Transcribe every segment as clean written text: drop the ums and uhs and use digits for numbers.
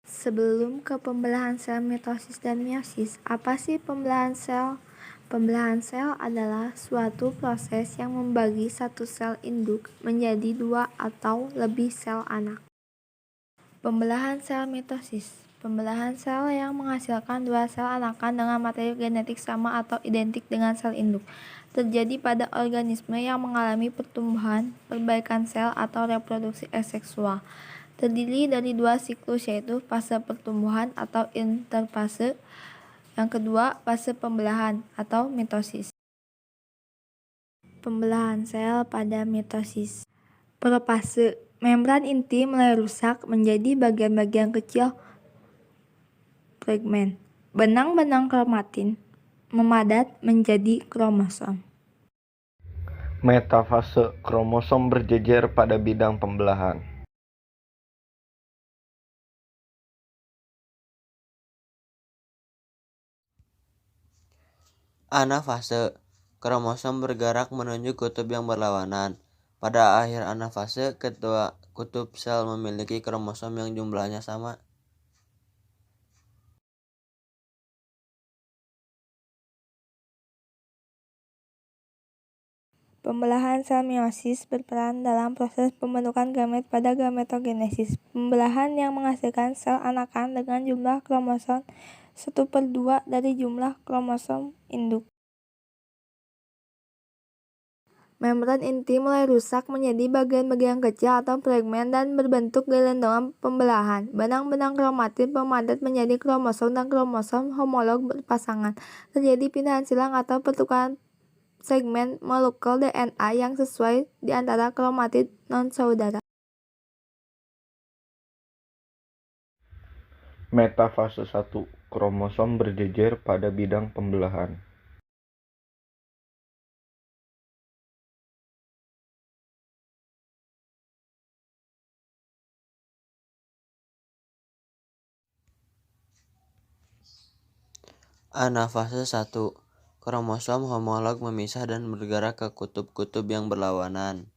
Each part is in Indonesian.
Sebelum ke pembelahan sel mitosis dan meiosis, apa sih pembelahan sel? Pembelahan sel adalah suatu proses yang membagi satu sel induk menjadi dua atau lebih sel anak. Pembelahan sel mitosis. Pembelahan sel yang menghasilkan dua sel anakan dengan materi genetik sama atau identik dengan sel induk terjadi pada organisme yang mengalami pertumbuhan, perbaikan sel atau reproduksi aseksual. Terdiri dari dua siklus, yaitu fase pertumbuhan atau interfase. Yang kedua, fase pembelahan atau mitosis. Pembelahan sel pada mitosis. Profase. Membran inti mulai rusak menjadi bagian-bagian kecil fragmen. Benang-benang kromatin memadat menjadi kromosom. Metafase. Kromosom berjejer pada bidang pembelahan. Anafase. Kromosom bergerak menuju kutub yang berlawanan. Pada akhir anafase, kedua kutub sel memiliki kromosom yang jumlahnya sama. Pembelahan sel meiosis berperan dalam proses pembentukan gamet pada gametogenesis. Pembelahan yang menghasilkan sel anakan dengan jumlah kromosom 1/2 dari jumlah kromosom induk. Membran inti mulai rusak menjadi bagian-bagian kecil atau fragmen dan berbentuk gelondongan pembelahan. Benang-benang kromatin pemadat menjadi kromosom dan kromosom homolog berpasangan. Terjadi pindahan silang atau pertukaran segmen molekul DNA yang sesuai di antara kromatid non-saudara. Metafase 1. Kromosom berjejer pada bidang pembelahan. Anafase 1. Kromosom homolog memisah dan bergerak ke kutub-kutub yang berlawanan.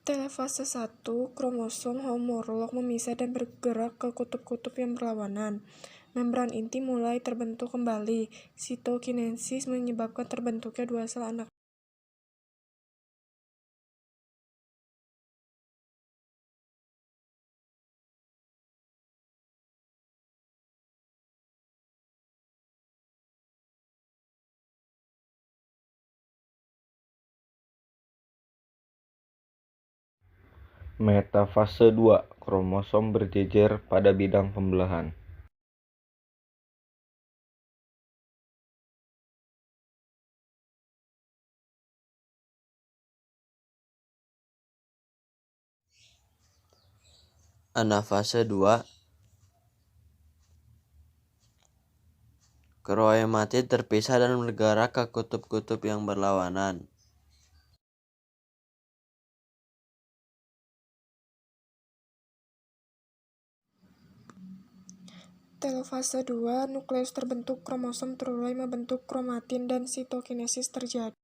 Telofase 1. Kromosom homolog memisah dan bergerak ke kutub-kutub yang berlawanan. Membran inti mulai terbentuk kembali. Sitokinesis menyebabkan terbentuknya dua sel anak. Metafase 2. Kromosom berjejer pada bidang pembelahan. Anafase 2. Kromatid terpisah dan bergerak ke kutub-kutub yang berlawanan. Telofase 2. Nukleus terbentuk, kromosom terurai membentuk kromatin dan sitokinesis terjadi.